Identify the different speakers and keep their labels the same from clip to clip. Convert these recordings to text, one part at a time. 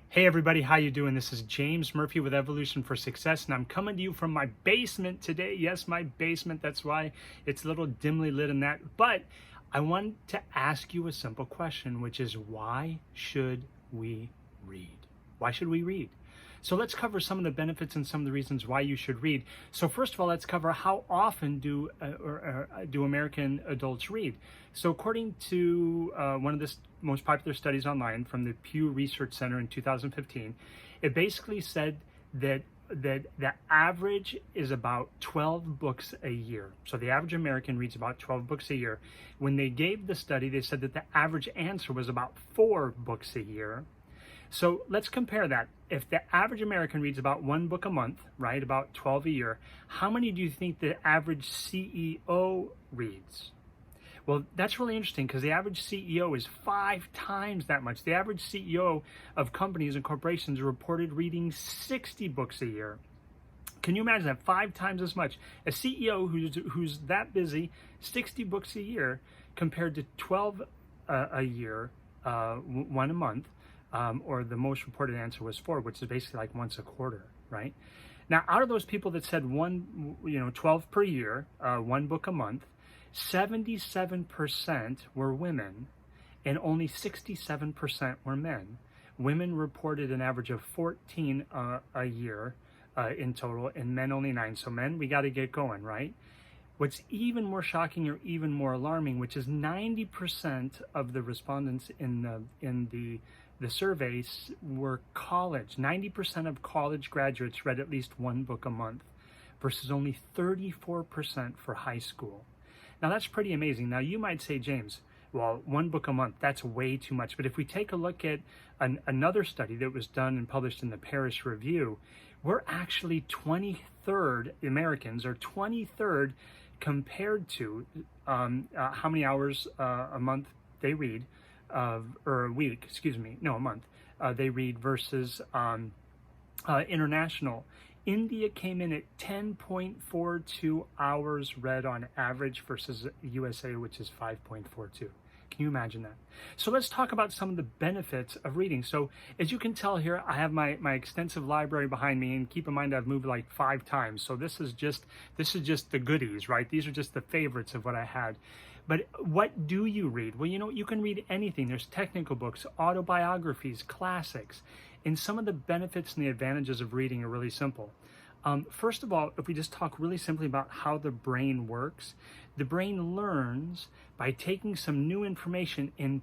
Speaker 1: Hey everybody, how you doing? This is James Murphy with Evolution for Success, and I'm coming to you from my basement today. Yes, my basement. That's why it's a little dimly lit in that. But I want to ask you a simple question, which is why should we read? Why should we read? So let's cover some of the benefits and some of the reasons why you should read. So first of all, let's cover how often do American adults read. So according to one of the most popular studies online from the Pew Research Center in 2015, it basically said that the average is about 12 books a year. So the average American reads about 12 books a year. When they gave the study, they said that the average answer was about 4 books a year. So let's compare that. If the average American reads about 1 book a month, right, about 12 a year, how many do you think the average CEO reads? Well, that's really interesting because the average CEO is 5 times that much. The average CEO of companies and corporations reported reading 60 books a year. Can you imagine that? 5 times as much. A CEO who's that busy, 60 books a year compared to 12 a year, 1 a month. Or the most reported answer was 4, which is basically like once a quarter, right? Now, out of those people that said 12 per year, 1 book a month, 77% were women and only 67% were men. Women reported an average of 14 a year in total, and men only 9. So men, we got to get going, right? What's even more shocking or even more alarming, which is 90% of the respondents in the surveys were college. 90% of college graduates read at least 1 book a month versus only 34% for high school. Now that's pretty amazing. Now you might say, James, well, 1 book a month, that's way too much. But if we take a look at another study that was done and published in the Paris Review, we're actually 23rd, Americans are 23rd compared to how many hours a month they read, or a week, excuse me, no, a month, they read versus international. India came in at 10.42 hours read on average versus USA, which is 5.42. Can you imagine that? So let's talk about some of the benefits of reading. So as you can tell here, I have my extensive library behind me, and keep in mind I've moved like 5 times. So this is just the goodies, right? These are just the favorites of what I had. But what do you read? Well, you can read anything. There's technical books, autobiographies, classics. And some of the benefits and the advantages of reading are really simple. First of all, if we just talk really simply about how the brain works, the brain learns by taking some new information and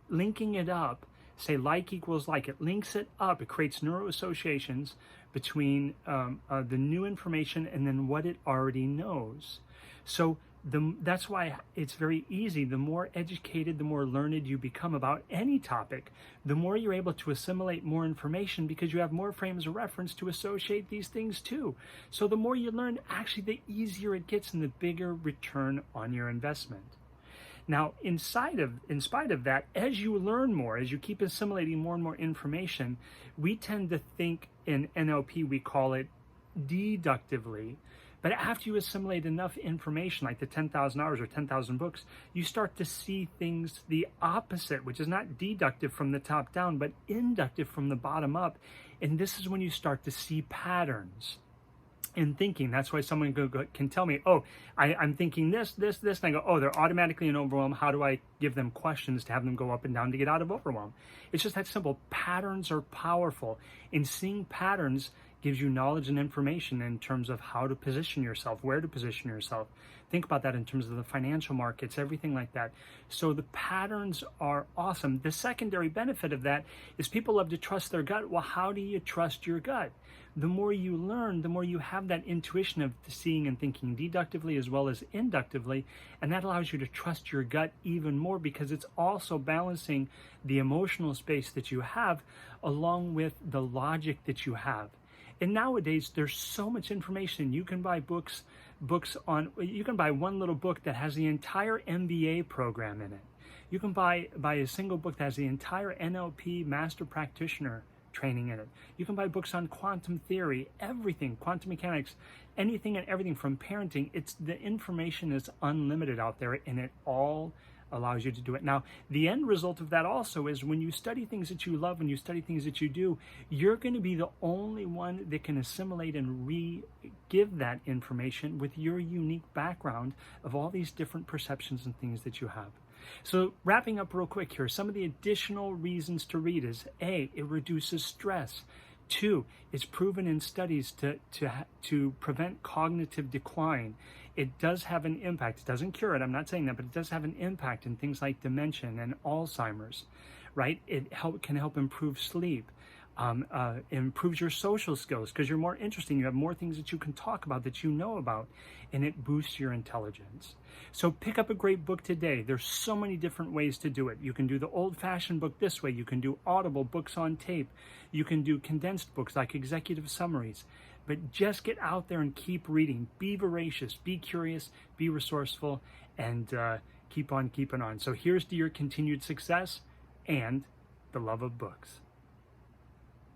Speaker 1: linking it up. Say like equals like. It links it up. It creates neural associations between the new information and then what it already knows. So that's why it's very easy. The more educated, the more learned you become about any topic, the more you're able to assimilate more information because you have more frames of reference to associate these things to. So the more you learn, actually, the easier it gets and the bigger return on your investment. Now, in spite of that, as you learn more, as you keep assimilating more and more information, we tend to think in NLP, we call it deductively. But after you assimilate enough information, like the 10,000 hours or 10,000 books, you start to see things the opposite, which is not deductive from the top down, but inductive from the bottom up. And this is when you start to see patterns in thinking. That's why someone can tell me, oh, I'm thinking this, and I go, oh, they're automatically in overwhelm. How do I give them questions to have them go up and down to get out of overwhelm? It's just that simple. Patterns are powerful. And seeing patterns gives you knowledge and information in terms of how to position yourself, where to position yourself. Think about that in terms of the financial markets, everything like that. So the patterns are awesome. The secondary benefit of that is people love to trust their gut. Well, how do you trust your gut? The more you learn, the more you have that intuition of seeing and thinking deductively as well as inductively, and that allows you to trust your gut even more because it's also balancing the emotional space that you have along with the logic that you have. And nowadays, there's so much information. You can buy you can buy one little book that has the entire MBA program in it. You can buy a single book that has the entire NLP Master Practitioner training in it. You can buy books on quantum theory, everything, quantum mechanics, anything and everything from parenting. The information is unlimited out there, and it all allows you to do it. Now, the end result of that also is when you study things that you love, when you study things that you do, you're going to be the only one that can assimilate and give that information with your unique background of all these different perceptions and things that you have. So wrapping up real quick here, some of the additional reasons to read is A, it reduces stress. 2, it's proven in studies to prevent cognitive decline. It does have an impact. It doesn't cure it, I'm not saying that, but it does have an impact in things like dementia and Alzheimer's, right? It can help improve sleep. Improves your social skills because you're more interesting. You have more things that you can talk about, that you know about, and it boosts your intelligence. So pick up a great book today. There's so many different ways to do it. You can do the old-fashioned book this way. You can do Audible, books on tape. You can do condensed books like executive summaries. But just get out there and keep reading. Be voracious, be curious, be resourceful, and keep on keeping on. So here's to your continued success and the love of books.